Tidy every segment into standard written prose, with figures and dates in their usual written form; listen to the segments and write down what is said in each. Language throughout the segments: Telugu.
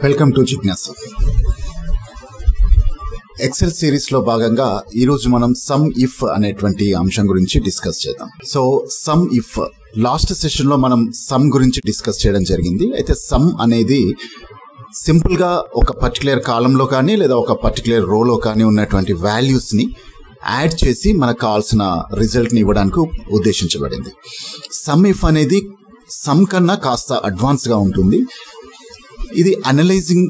Welcome to Jignasa. XL series లో భాగంగా ఈ రోజు మనం సమ్ ఇఫ్ అనేటువంటి అంశం గురించి డిస్కస్ చేద్దాం. So some if last session లో మనం సమ్ గురించి డిస్కస్ చేయడం జరిగింది. అయితే సమ్ అనేది సింపుల్ గా ఒక పర్టికులర్ కాలంలో కానీ లేదా ఒక పర్టికులర్ రోలో కానీ ఉన్నటువంటి వాల్యూస్ ని యాడ్ చేసి మనకు కావాల్సిన రిజల్ట్ ని ఇవ్వడానికి ఉద్దేశించబడింది. సమ్ ఇఫ్ అనేది సమ్ కన్నా కాస్త అడ్వాన్స్ గా ఉంటుంది. ఇది అనలైజింగ్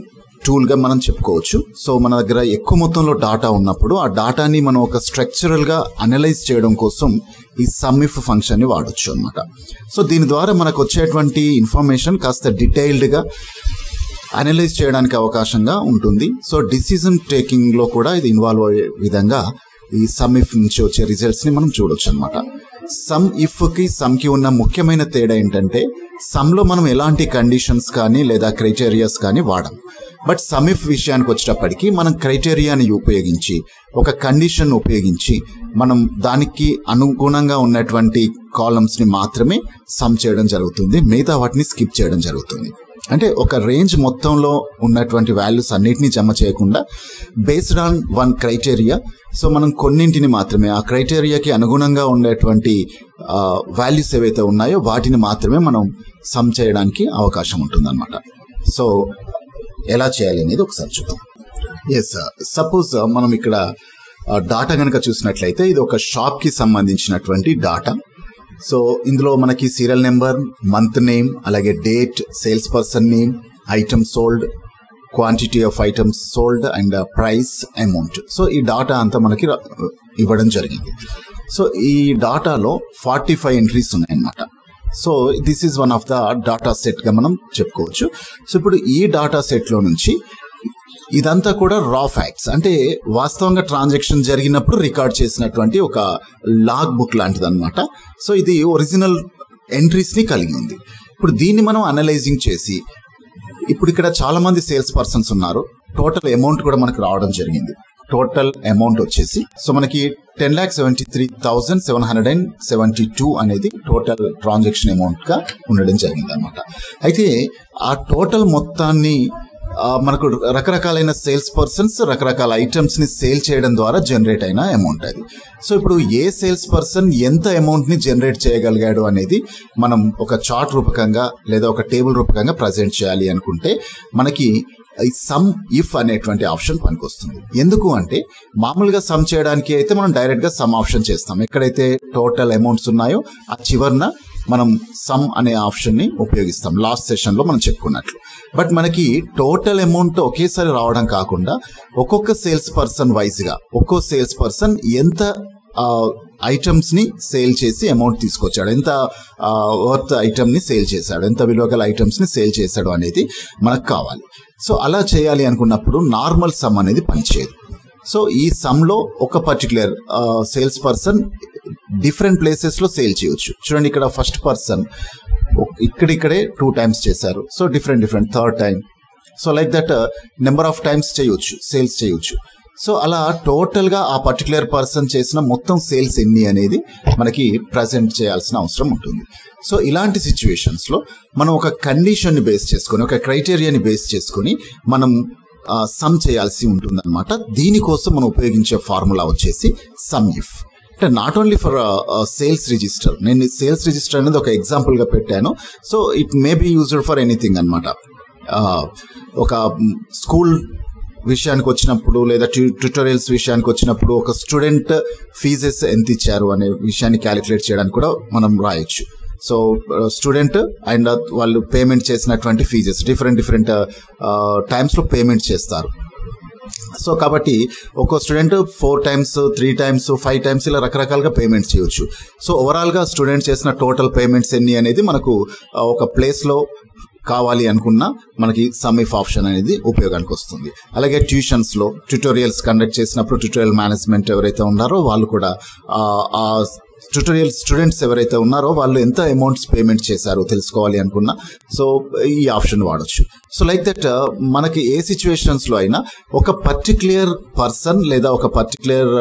టూల్ గా మనం చెప్పుకోవచ్చు. సో మన దగ్గర ఎక్కువ మొత్తంలో డాటా ఉన్నప్పుడు ఆ డాటాని మనం ఒక స్ట్రక్చరల్ గా అనలైజ్ చేయడం కోసం ఈ సమ్ ఇఫ్ ఫంక్షన్ ని వాడొచ్చు అనమాట. సో దీని ద్వారా మనకు వచ్చేటువంటి ఇన్ఫర్మేషన్ కాస్త డీటెయిల్డ్ గా అనలైజ్ చేయడానికి అవకాశంగా ఉంటుంది. సో డిసిజన్ టేకింగ్ లో కూడా ఇది ఇన్వాల్వ్ అయ్యే విధంగా ఈ సమ్ ఇఫ్ నుంచి వచ్చే రిజల్ట్స్ ని మనం చూడొచ్చు అనమాట. సమ్ ఇఫ్ కి సమ్ కి ఉన్న ముఖ్యమైన తేడా ఏంటంటే సమ్ లో మనం ఎలాంటి కండిషన్స్ కానీ లేదా క్రైటీరియాస్ కానీ వాడం. బట్ సమ్ ఇఫ్ విషయానికి వచ్చేటప్పటికి మనం క్రైటీరియాని ఉపయోగించి ఒక కండిషన్ ఉపయోగించి మనం దానికి అనుగుణంగా ఉన్నటువంటి కాలమ్స్ ని మాత్రమే సమ్ చేయడం జరుగుతుంది. మిగతా వాటిని స్కిప్ చేయడం జరుగుతుంది. అంటే ఒక రేంజ్ మొత్తంలో ఉన్నటువంటి వాల్యూస్ అన్నిటినీ జమ చేయకుండా based on one criteria, so మనం కొన్నింటిని మాత్రమే ఆ క్రైటీరియాకి అనుగుణంగా ఉండేటువంటి వాల్యూస్ ఏవైతే ఉన్నాయో వాటిని మాత్రమే మనం సమ్ చేయడానికి అవకాశం ఉంటుంది అనమాట. సో ఎలా చేయాలి అనేది ఒకసారి చూద్దాం. ఎస్, సపోజ్ మనం ఇక్కడ డాటా కనుక చూసినట్లయితే ఇది ఒక షాప్ కి సంబంధించినటువంటి డాటా. సో ఇందులో మనకి సీరియల్ నెంబర్, మంత్ నేమ్, అలాగే date, sales person name, item sold, quantity of items sold and price, amount. So ఈ డాటా అంతా మనకి ఇవ్వడం జరిగింది. సో ఈ డాటాలో 45 ఎంట్రీస్ ఉన్నాయన్నమాట. So this is one of the data set గా మనం చెప్పుకోవచ్చు. సో ఇప్పుడు ఈ డాటా సెట్ లో నుంచి ఇదంతా కూడా రా ఫ్యాక్ట్స్, అంటే వాస్తవంగా ట్రాన్సాక్షన్ జరిగినప్పుడు రికార్డ్ చేసినటువంటి ఒక లాగ్ బుక్ లాంటిది అనమాట. సో ఇది ఒరిజినల్ ఎంట్రీస్ ని కలిగి ఉంది. ఇప్పుడు దీన్ని మనం అనలైజింగ్ చేసి ఇప్పుడు ఇక్కడ చాలా మంది సేల్స్ పర్సన్స్ ఉన్నారు. టోటల్ అమౌంట్ కూడా మనకు రావడం జరిగింది. టోటల్ అమౌంట్ వచ్చేసి సో మనకి 10,73,772 అనేది టోటల్ ట్రాన్సాక్షన్ అమౌంట్ గా ఉండడం జరిగింది అనమాట. అయితే ఆ టోటల్ మొత్తాన్ని మనకు రకరకాలైన సేల్స్ పర్సన్స్ రకరకాల ఐటమ్స్ ని సేల్ చేయడం ద్వారా జనరేట్ అయిన అమౌంట్ అది. సో ఇప్పుడు ఏ సేల్స్ పర్సన్ ఎంత అమౌంట్ ని జనరేట్ చేయగలిగాడు అనేది మనం ఒక చార్ట్ రూపకంగా లేదా ఒక టేబుల్ రూపకంగా ప్రజెంట్ చేయాలి అనుకుంటే మనకి ఈ సమ్ ఇఫ్ అనేటువంటి ఆప్షన్ పనికొస్తుంది. ఎందుకు అంటే మామూలుగా సమ్ చేయడానికి అయితే మనం డైరెక్ట్ గా సమ్ ఆప్షన్ చేస్తాం. ఎక్కడైతే టోటల్ అమౌంట్స్ ఉన్నాయో ఆ చివరన మనం సమ్ అనే ఆప్షన్ ని ఉపయోగిస్తాం, లాస్ట్ సెషన్ లో మనం చెప్పుకున్నట్లు. బట్ మనకి టోటల్ అమౌంట్ ఒకేసారి రావడం కాకుండా ఒక్కొక్క సేల్స్ పర్సన్ వైజ్ గా ఒక్కో సేల్స్ పర్సన్ ఎంత ఐటమ్స్ ని సేల్ చేసి అమౌంట్ తీసుకొచ్చాడు, ఎంత వర్త్ ఐటమ్ ని సేల్ చేశాడు, ఎంత విలువ గల ఐటమ్స్ ని సేల్ చేశాడు అనేది మనకు కావాలి. సో అలా చేయాలి అనుకున్నప్పుడు నార్మల్ సమ్ అనేది పనిచేయదు. సో ఈ సమ్ లో ఒక particular sales person different places లో సేల్ చేయొచ్చు. చూడండి, ఇక్కడ ఫస్ట్ పర్సన్ ఇక్కడిక్కడే 2 times చేశారు. So different third time. So like that number of times చేయొచ్చు, సేల్స్ చేయొచ్చు. సో అలా టోటల్ గా ఆ పర్టికులర్ పర్సన్ చేసిన మొత్తం సేల్స్ ఎన్ని అనేది మనకి ప్రజెంట్ చేయాల్సిన అవసరం ఉంటుంది. సో ఇలాంటి సిచ్యువేషన్స్ లో మనం ఒక కండిషన్ ని బేస్ చేసుకొని ఒక క్రైటీరియాని బేస్ చేసుకొని మనం సమ్ చేయాల్సి ఉంటుంది అనమాట. దీనికోసం మనం ఉపయోగించే ఫార్ములా వచ్చేసి సమ్ ఇఫ్. అంటే not only for sales register, నేను సేల్స్ రిజిస్టర్ అనేది ఒక ఎగ్జాంపుల్ గా పెట్టాను. So it may be used for anything అనమాట. ఒక స్కూల్ విషయానికి వచ్చినప్పుడు లేదా ట్యూటోరియల్స్ విషయానికి వచ్చినప్పుడు ఒక స్టూడెంట్ ఫీజెస్ ఎంత ఇచ్చారు అనే విషయాన్ని క్యాలిక్యులేట్ చేయడానికి కూడా మనం రాయొచ్చు. సో స్టూడెంట్ అండ్ వాళ్ళు పేమెంట్ చేసినటువంటి ఫీజెస్ డిఫరెంట్ టైమ్స్ లో పేమెంట్ చేస్తారు. సో కాబట్టి ఒక్కో స్టూడెంట్ 4 times, 3 times, 5 times ఇలా రకరకాలుగా పేమెంట్స్ చేయొచ్చు. సో ఓవరాల్ గా స్టూడెంట్ చేసిన టోటల్ పేమెంట్స్ ఎన్ని అనేది మనకు ఒక ప్లేస్ లో కావాలి అనుకున్నా మనకి సమ్ ఇఫ్ ఆప్షన్ అనేది ఉపయోగానికి వస్తుంది. అలాగే ట్యూషన్స్ లో ట్యూటోరియల్స్ కండక్ట్ చేసినప్పుడు ట్యూటోరియల్ మేనేజ్మెంట్ ఎవరైతే ఉన్నారో వాళ్ళు కూడా ఆ ట్యూటోరియల్ స్టూడెంట్స్ ఎవరైతే ఉన్నారో వాళ్ళు ఎంత అమౌంట్స్ పేమెంట్ చేశారో తెలుసుకోవాలి అనుకున్నా సో ఈ ఆప్షన్ వాడొచ్చు. సో లైక్ దట్ మనకి ఏ సిచ్యువేషన్స్ లో అయినా ఒక పర్టిక్యులర్ పర్సన్ లేదా ఒక పర్టిక్యులర్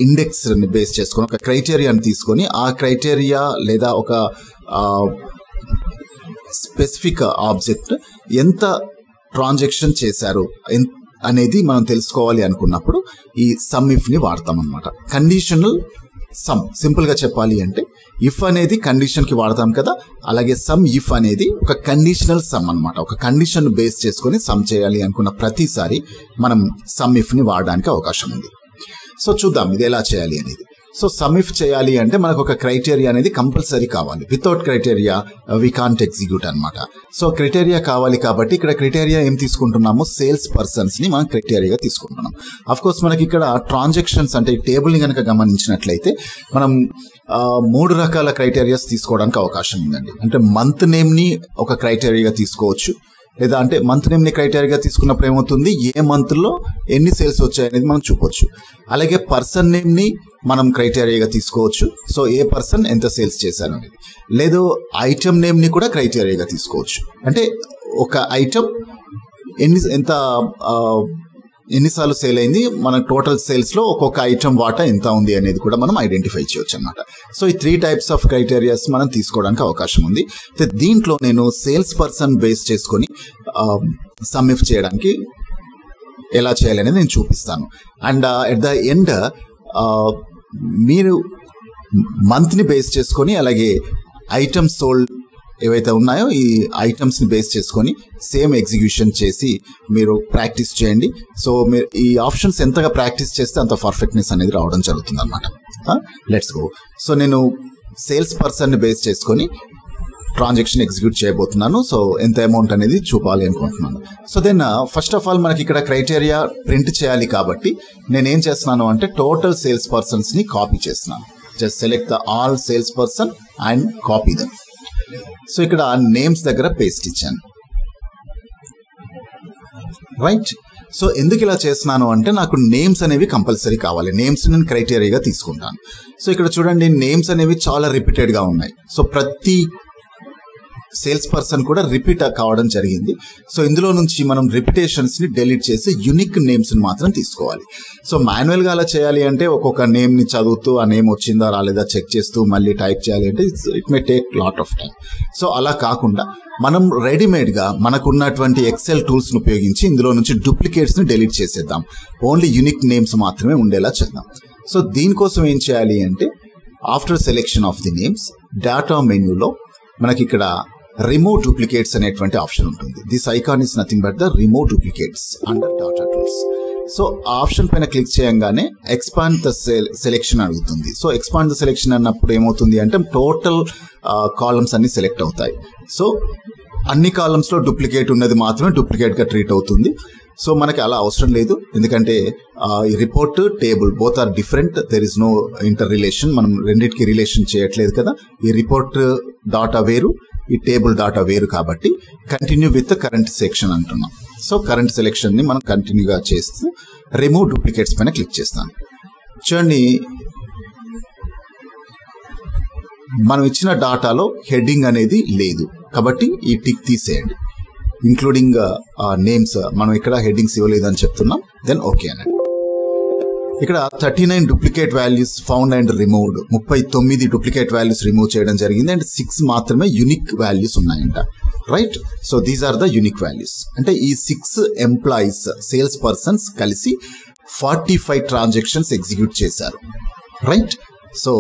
ఇండెక్స్ ని బేస్ చేసుకొని ఒక క్రైటీరియాని తీసుకొని ఆ క్రైటీరియా లేదా ఒక స్పెసిఫిక్ ఆబ్జెక్ట్ ఎంత ట్రాన్సాక్షన్ చేశారు అనేది మనం తెలుసుకోవాలి అనుకున్నప్పుడు ఈ సమ్ ఇఫ్ ని వాడతాం అనమాట. కండిషనల్ సమ్, సింపుల్ గా చెప్పాలి అంటే ఇఫ్ అనేది కండిషన్ కి వాడతాం కదా, అలాగే సమ్ ఇఫ్ అనేది ఒక కండిషనల్ సమ్ అనమాట. ఒక కండిషన్ బేస్ చేసుకొని సమ్ చేయాలి అనుకున్న ప్రతిసారి మనం సమ్ ఇఫ్ ని వాడడానికి అవకాశం ఉంది. సో చూద్దాం ఇది ఎలా చేయాలి అనేది. సో సమ్ ఇఫ్ చేయాలి అంటే మనకు ఒక క్రైటీరియా అనేది కంపల్సరీ కావాలి. Without criteria we can't execute అనమాట. సో క్రైటీరియా కావాలి కాబట్టి ఇక్కడ క్రైటీరియా ఏం తీసుకుంటున్నాము, సేల్స్ పర్సన్స్ ని మనం క్రైటీరియాగా తీసుకుంటున్నాం. అఫ్ కోర్స్ మనకి ఇక్కడ ట్రాన్సాక్షన్స్ అంటే ఈ టేబుల్ ని కనుక గమనించినట్లయితే మనం 3 రకాల క్రైటీరియాస్ తీసుకోవడానికి అవకాశం ఉందండి. అంటే మంత్ నేమ్ ని ఒక క్రైటీరియాగా తీసుకోవచ్చు, లేదా అంటే మంత్ నేమ్ ని క్రైటీరియాగా తీసుకున్నప్పుడు ఏమవుతుంది, ఏ మంత్ లో ఎన్ని సేల్స్ వచ్చాయనేది మనం చూపొచ్చు. అలాగే పర్సన్ నేమ్ ని మనం క్రైటీరియాగా తీసుకోవచ్చు, సో ఏ పర్సన్ ఎంత సేల్స్ చేశారు అనేది. లేదు ఐటమ్ నేమ్ ని కూడా క్రైటీరియాగా తీసుకోవచ్చు, అంటే ఒక ఐటమ్ ఎన్నిసార్లు సేల్ అయింది, మన టోటల్ సేల్స్ లో ఒక్కొక్క ఐటమ్ వాటా ఎంత ఉంది అనేది కూడా మనం ఐడెంటిఫై చేయొచ్చు అనమాట. సో ఈ 3 టైప్స్ ఆఫ్ క్రైటీరియాస్ మనం తీసుకోవడానికి అవకాశం ఉంది. దీంట్లో నేను సేల్స్ పర్సన్ బేస్ చేసుకొని సమ్ ఇఫ్ చేయడానికి ఎలా చేయాలి అనేది నేను చూపిస్తాను. అండ్ ఎట్ ద ఎండ్ మీరు మంత్ ని బేస్ చేసుకొని అలాగే ఐటమ్స్ సోల్డ్ ఏవైతే ఉన్నాయో ఈ ఐటమ్స్ ని బేస్ చేసుకొని సేమ్ ఎగ్జిక్యూషన్ చేసి మీరు ప్రాక్టీస్ చేయండి. సో మీరు ఈ ఆప్షన్స్ ఎంతగా ప్రాక్టీస్ చేస్తే అంత పర్ఫెక్ట్నెస్ అనేది రావడం జరుగుతుంది అనమాట. Let's go. సో నేను సేల్స్ పర్సన్ ని బేస్ చేసుకొని ట్రాన్సాక్షన్ ఎగ్జిక్యూట్ చేయబోతున్నాను. సో ఎంత అమౌంట్ అనేది చూపాలి అనుకుంటున్నాను. So then first of all మనకి ఇక్కడ క్రైటీరియా ప్రింట్ చేయాలి కాబట్టి నేనేం చేస్తున్నాను అంటే టోటల్ సేల్స్ పర్సన్స్ ని కాపీ చేస్తున్నాను. Just select the all sales person and copy them. So ఇక్కడ నేమ్స్ దగ్గర పేస్ట్ ఇచ్చాను, రైట్. సో ఎందుకు ఇలా చేస్తున్నాను అంటే నాకు నేమ్స్ అనేవి కంపల్సరీ కావాలి. నేమ్స్ నేను క్రైటీరియాగా తీసుకుంటాను. సో ఇక్కడ చూడండి నేమ్స్ అనేవి చాలా రిపీటెడ్ గా ఉన్నాయి. సో ప్రతి సేల్స్ పర్సన్ కూడా రిపీట్ కావడం జరిగింది. సో ఇందులో నుంచి మనం రిపిటేషన్స్ ని డెలీట్ చేసి యూనిక్ నేమ్స్ ని మాత్రం తీసుకోవాలి. సో మాన్యువల్ గా అలా చేయాలి అంటే ఒక్కొక్క నేమ్ ని చదువుతూ ఆ నేమ్ వచ్చిందా రాలేదా చెక్ చేస్తూ మళ్ళీ టైప్ చేయాలి అంటే it may take lot of time. So అలా కాకుండా మనం రెడీమేడ్ గా మనకున్నటువంటి ఎక్సెల్ టూల్స్ ని ఉపయోగించి ఇందులో నుంచి డూప్లికేట్స్ ని డెలీట్ చేసేద్దాం. ఓన్లీ యూనిక్ నేమ్స్ మాత్రమే ఉండేలా చేద్దాం. సో దీనికోసం ఏం చేయాలి అంటే after selection of the names data మెన్యూలో మనకి ఇక్కడ రిమూవ్ డూప్లికేట్స్ అనేటువంటి ఆప్షన్ ఉంటుంది. This icon is nothing but the remove duplicates under data tools. So ఆ ఆప్షన్ పైన క్లిక్ చేయంగానే ఎక్స్పాండ్ ద సెలెక్షన్ అడుగుతుంది. సో ఎక్స్పాండ్ ద సెలెక్షన్ అన్నప్పుడు ఏమవుతుంది అంటే టోటల్ కాలమ్స్ అన్ని సెలెక్ట్ అవుతాయి. సో అన్ని కాలమ్స్ లో డూప్లికేట్ ఉన్నది మాత్రమే డూప్లికేట్ గా ట్రీట్ అవుతుంది. సో మనకి అలా అవసరం లేదు, ఎందుకంటే ఈ report table both are different, there is no inter relation. మనం రెండింటికి రిలేషన్ చేయట్లేదు కదా. ఈ రిపోర్ట్ డాటా వేరు, ఈ టేబుల్ డాటా వేరు కాబట్టి కంటిన్యూ విత్ కరెంట్ సెక్షన్ అంటున్నాం. సో కరెంట్ సెలెక్షన్ ని మనం కంటిన్యూగా చేస్తూ రిమూవ్ డూప్లికేట్స్ పైన క్లిక్ చేస్తాను. చూడండి మనం ఇచ్చిన డాటాలో హెడ్డింగ్ అనేది లేదు కాబట్టి ఈ టిక్ తీసేయండి. ఇంక్లూడింగ్ నేమ్స్ మనం ఇక్కడ హెడ్డింగ్స్ ఇవ్వలేదు అని చెప్తున్నాం. దెన్ ఓకే అనండి. ఇక్కడ 39 duplicate values found and removed, 39 duplicate values remove చేయడం జరిగింది అండ్ 6 మాత్రమే యూనిక్ వాల్యూస్ ఉన్నాయంట, right. So these are the unique values. అంటే ఈ 6 ఎంప్లాయీస్ సేల్స్ పర్సన్స్ కలిసి 45 ట్రాన్సాక్షన్స్ ఎగ్జిక్యూట్ చేశారు, రైట్. సో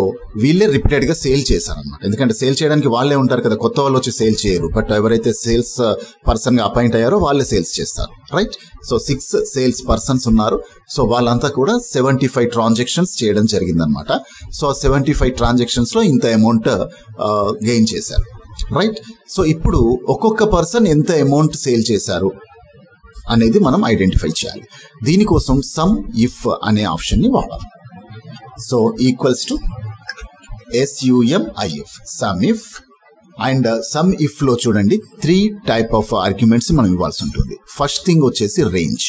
వీళ్ళే రిపీటెడ్ గా సేల్ చేశారనమాట. ఎందుకంటే సేల్ చేయడానికి వాళ్ళే ఉంటారు కదా, కొత్త వాళ్ళు వచ్చి సేల్ చేయరు. బట్ ఎవరైతే సేల్స్ పర్సన్ గా అపాయింట్ అయ్యారో వాళ్ళే సేల్స్ చేస్తారు, రైట్. సో 6 సేల్స్ పర్సన్స్ ఉన్నారు. సో వాళ్ళంతా కూడా 75 ట్రాన్సాక్షన్స్ చేయడం జరిగిందనమాట. సో 75 ట్రాన్సాక్షన్స్ లో ఇంత అమౌంట్ గెయిన్ చేశారు, రైట్. సో ఇప్పుడు ఒక్కొక్క పర్సన్ ఎంత అమౌంట్ సేల్ చేశారు అనేది మనం ఐడెంటిఫై చేయాలి. దీనికోసం సమ్ ఇఫ్ అనే ఆప్షన్ ని వాడాలి. So equals to SUMIF, some if. And some if లో చూడండి 3 టైప్ ఆఫ్ ఆర్గ్యుమెంట్స్ మనం ఇవ్వాల్సి ఉంటుంది. ఫస్ట్ థింగ్ వచ్చేసి రేంజ్.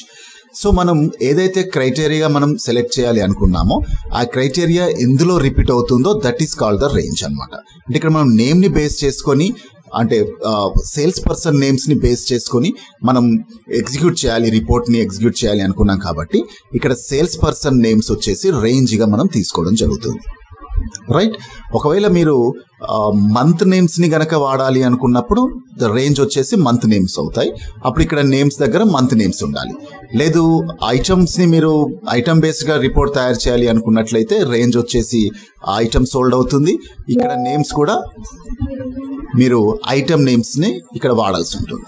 సో మనం ఏదైతే క్రైటీరియా మనం సెలెక్ట్ చేయాలి అనుకున్నామో ఆ క్రైటీరియా ఎందులో రిపీట్ అవుతుందో that is called the range అనమాట. అంటే ఇక్కడ మనం నేమ్ ని బేస్ చేసుకొని అంటే సేల్స్ పర్సన్ నేమ్స్ ని బేస్ చేసుకొని మనం ఎగ్జిక్యూట్ చేయాలి, రిపోర్ట్ ని ఎగ్జిక్యూట్ చేయాలి అనుకున్నాం కాబట్టి ఇక్కడ సేల్స్ పర్సన్ నేమ్స్ వచ్చేసి రేంజ్ గా మనం తీసుకోవడం జరుగుతుంది, రైట్. ఒకవేళ మీరు మంత్ నేమ్స్ని గనక వాడాలి అనుకున్నప్పుడు ద రేంజ్ వచ్చేసి మంత్ నేమ్స్ అవుతాయి. అప్పుడు ఇక్కడ నేమ్స్ దగ్గర మంత్ నేమ్స్ ఉండాలి. లేదు ఐటమ్స్ని మీరు ఐటమ్ బేస్డ్గా రిపోర్ట్ తయారు చేయాలి అనుకున్నట్లయితే రేంజ్ వచ్చేసి ఐటమ్ సోల్డ్ అవుతుంది. ఇక్కడ నేమ్స్ కూడా మీరు ఐటమ్ నేమ్స్ని ఇక్కడ వాడాల్సి ఉంటుంది.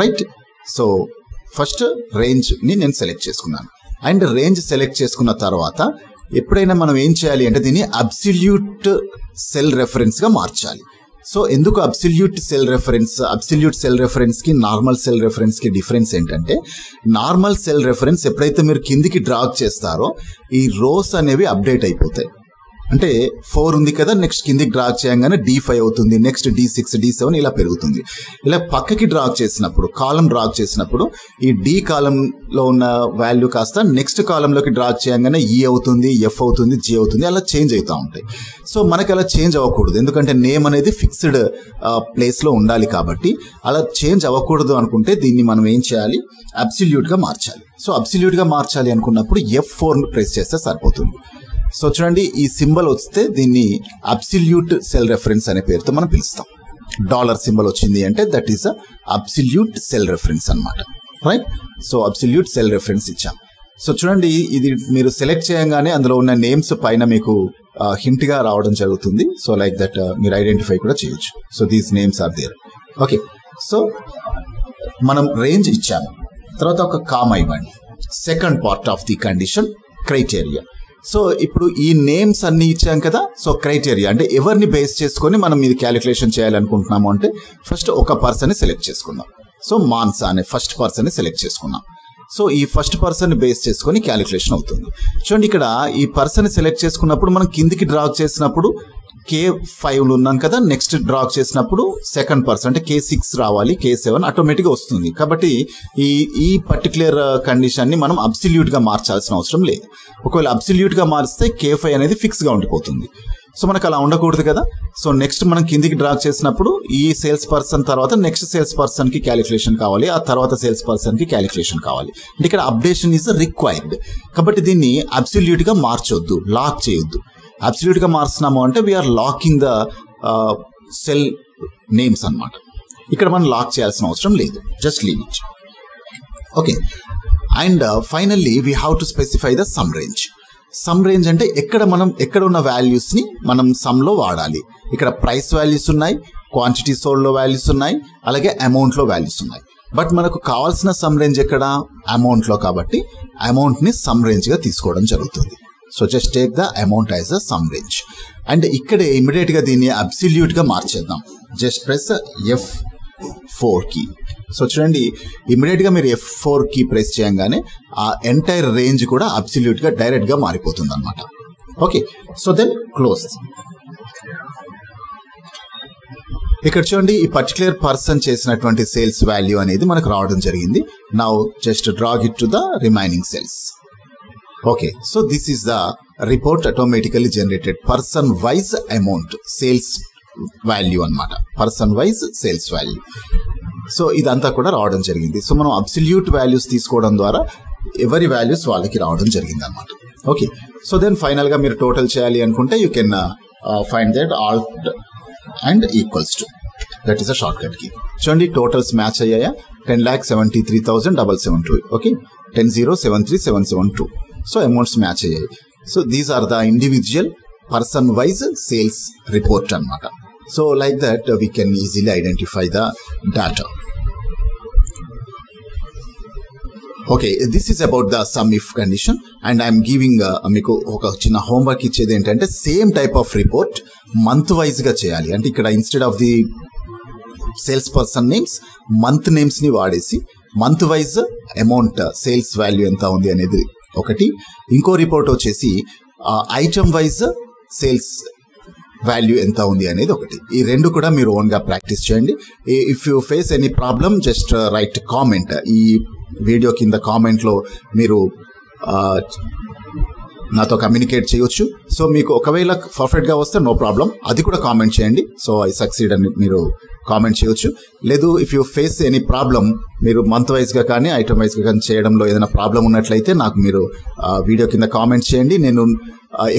రైట్. సో ఫస్ట్ రేంజ్ని నేను సెలెక్ట్ చేసుకున్నాను. అండ్ రేంజ్ సెలెక్ట్ చేసుకున్న తర్వాత ఎప్పుడైనా మనం ఏం చేయాలి అంటే దీన్ని అబ్సల్యూట్ సెల్ రెఫరెన్స్గా మార్చాలి. సో ఎందుకు అబ్సల్యూట్ సెల్ రెఫరెన్స్కి నార్మల్ సెల్ రెఫరెన్స్కి డిఫరెన్స్ ఏంటంటే, నార్మల్ సెల్ రెఫరెన్స్ ఎప్పుడైతే మీరు కిందికి డ్రాగ్ చేస్తారో ఈ రోస్ అనేవి అప్డేట్ అయిపోతాయి. అంటే 4 ఉంది కదా, నెక్స్ట్ కిందికి డ్రాగ్ చేయగానే D5 అవుతుంది, నెక్స్ట్ D6, D7 ఇలా పెరుగుతుంది. ఇలా పక్కకి డ్రాగ్ చేసినప్పుడు, కాలం డ్రాగ్ చేసినప్పుడు ఈ D కాలంలో ఉన్న వాల్యూ కాస్త నెక్స్ట్ కాలంలోకి డ్రాగ్ చేయగానే E అవుతుంది, F అవుతుంది, G అవుతుంది, అలా చేంజ్ అవుతూ ఉంటాయి. సో మనకి అలా చేంజ్ అవ్వకూడదు, ఎందుకంటే నేమ్ అనేది ఫిక్స్డ్ ప్లేస్లో ఉండాలి. కాబట్టి అలా చేంజ్ అవ్వకూడదు అనుకుంటే దీన్ని మనం ఏం చేయాలి, అబ్సల్యూట్గా మార్చాలి. సో అబ్సల్యూట్గా మార్చాలి అనుకున్నప్పుడు F4 ప్రెస్ చేస్తే సరిపోతుంది. సో చూడండి, ఈ సింబల్ వస్తే దీన్ని అబ్సల్యూట్ సెల్ రెఫరెన్స్ అనే పేరుతో మనం పిలుస్తాం. డాలర్ సింబల్ వచ్చింది అంటే that is absolute cell reference అనమాట. Right. So absolute cell reference ఇచ్చాం. సో చూడండి, ఇది మీరు సెలెక్ట్ చేయగానే అందులో ఉన్న నేమ్స్ పైన మీకు హింట్గా రావడం జరుగుతుంది. సో లైక్ దట్ మీరు ఐడెంటిఫై కూడా చేయొచ్చు. So these names are there. Okay. So మనం రేంజ్ ఇచ్చాము, తర్వాత ఒక కామా ఇవ్వండి. Second part of the condition criteria. So ఇప్పుడు ఈ నేమ్స్ అన్ని ఇచ్చాం కదా. సో క్రైటీరియా అంటే ఎవరిని బేస్ చేసుకొని మనం ఇది క్యాలిక్యులేషన్ చేయాలనుకుంటున్నాము అంటే ఫస్ట్ ఒక పర్సన్ని సెలెక్ట్ చేసుకుందాం. సో మాన్సా అనే ఫస్ట్ పర్సన్ని సెలెక్ట్ చేసుకున్నాం. సో ఈ ఫస్ట్ పర్సన్ బేస్ చేసుకొని క్యాలిక్యులేషన్ అవుతుంది. చూడండి, ఇక్కడ ఈ పర్సన్ సెలెక్ట్ చేసుకున్నప్పుడు మనం కిందికి డ్రాగ్ చేసినప్పుడు K5 ఉన్నాం కదా, నెక్స్ట్ డ్రాగ్ చేసినప్పుడు సెకండ్ పర్సన్ అంటే K6 రావాలి, K7 ఆటోమేటిక్గా వస్తుంది. కాబట్టి ఈ పర్టికులర్ కండిషన్ని మనం అబ్సల్యూట్గా మార్చాల్సిన అవసరం లేదు. ఒకవేళ అబ్సల్యూట్గా మారిస్తే K5 అనేది ఫిక్స్గా ఉండిపోతుంది. సో మనకు అలా ఉండకూడదు కదా. సో నెక్స్ట్ మనం కిందికి డ్రాగ్ చేసినప్పుడు ఈ సేల్స్ పర్సన్ తర్వాత నెక్స్ట్ సేల్స్ పర్సన్కి క్యాలిక్యులేషన్ కావాలి, ఆ తర్వాత సేల్స్ పర్సన్కి క్యాలిక్యులేషన్ కావాలి. అంటే ఇక్కడ అప్డేషన్ ఈజ్ రిక్వైర్డ్. కాబట్టి దీన్ని అబ్సల్యూట్గా మార్చొద్దు, లాక్ చేయొద్దు. అబ్సల్యూట్గా మార్చున్నాము అంటే we are locking the cell names అన్నమాట. ఇక్కడ మనం లాక్ చేయాల్సిన అవసరం లేదు, just leave it. Okay. And finally we have to specify the sum range. Sum range అంటే ఎక్కడ ఉన్న వాల్యూస్ని మనం సమ్లో వాడాలి. ఇక్కడ ప్రైస్ వాల్యూస్ ఉన్నాయి, క్వాంటిటీ సోల్డ్లో వాల్యూస్ ఉన్నాయి, అలాగే అమౌంట్లో వాల్యూస్ ఉన్నాయి. బట్ మనకు కావాల్సిన సమ్ రేంజ్ ఎక్కడ, అమౌంట్లో. కాబట్టి అమౌంట్ని సమ్ రేంజ్గా తీసుకోవడం జరుగుతుంది. So just take the amount as a sum range. And ఇక్కడే ఇమీడియట్గా దీన్ని అబ్సల్యూట్గా మార్చేద్దాం. Just press F4 key. So చూడండి, ఇమీడియట్గా మీరు F4 కీ ప్రెస్ చేయగానే ఆ ఎంటైర్ రేంజ్ కూడా అబ్సల్యూట్గా డైరెక్ట్గా మారిపోతుంది అనమాట. ఓకే. So then close. ఇక్కడ చూడండి, ఈ పర్టికులర్ పర్సన్ చేసినటువంటి సేల్స్ వాల్యూ అనేది మనకు రావడం జరిగింది. Now just drag it to the remaining cells. Okay. So this is the report automatically generated person wise amount sales value అనమాట. Person wise sales value. So ఇదంతా కూడా రావడం జరిగింది. సో మనం అబ్సల్యూట్ వాల్యూస్ తీసుకోవడం ద్వారా ఎవరి వాల్యూస్ వాళ్ళకి రావడం జరిగింది అనమాట. ఓకే. సో దెన్ ఫైనల్గా మీరు టోటల్ చేయాలి అనుకుంటే you can find that alt and equals to, that is a shortcut key. చూడండి, టోటల్స్ మ్యాచ్ అయ్యాయా. 10,73,772. ఓకే. 10,073,772. సో అమౌంట్స్ మ్యాచ్ అయ్యాయి. So these are the individual person wise sales report అనమాట. So like that we can easily identify the data. Okay, this is about the sum if condition. And I'm giving మీకు ఒక చిన్న హోంవర్క్ ఇచ్చేది ఏంటంటే same type of report month వైజ్గా చేయాలి. అంటే ఇక్కడ instead of the sales person names month నేమ్స్ని వాడేసి month wise amount sales value ఎంత ఉంది అనేది ఒకటి. ఇంకో రిపోర్ట్ వచ్చేసి ఐటమ్ వైజ్ సేల్స్ వాల్యూ ఎంత ఉంది అనేది ఒకటి. ఈ రెండు కూడా మీరు ఓన్గా ప్రాక్టీస్ చేయండి. If you face any problem just right comment. ఈ వీడియో కింద కామెంట్లో మీరు నాతో కమ్యూనికేట్ చేయొచ్చు. సో మీకు ఒకవేళ పర్ఫెక్ట్గా వస్తే నో ప్రాబ్లం, అది కూడా కామెంట్ చేయండి. సో ఐ సక్సీడ్ అని మీరు కామెంట్ చేయొచ్చు. లేదు if you face any problem, మీరు మంత్ వైజ్గా కానీ ఐటమ్ వైజ్గా కానీ చేయడంలో ఏదైనా ప్రాబ్లం ఉన్నట్లయితే నాకు మీరు వీడియో కింద కామెంట్ చేయండి. నేను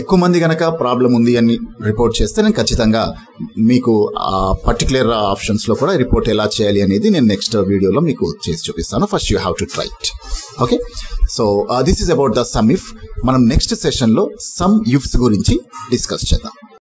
ఎక్కువ మంది కనుక ప్రాబ్లం ఉంది అని రిపోర్ట్ చేస్తే నేను ఖచ్చితంగా మీకు పర్టికులర్ ఆప్షన్స్లో కూడా రిపోర్ట్ ఎలా చేయాలి అనేది నేను నెక్స్ట్ వీడియోలో మీకు చేసి చూపిస్తాను. First you have to try it. Okay, so this is about the sum if. మనం నెక్స్ట్ సెషన్లో సమ్ ఇఫ్స్ గురించి డిస్కస్ చేద్దాం.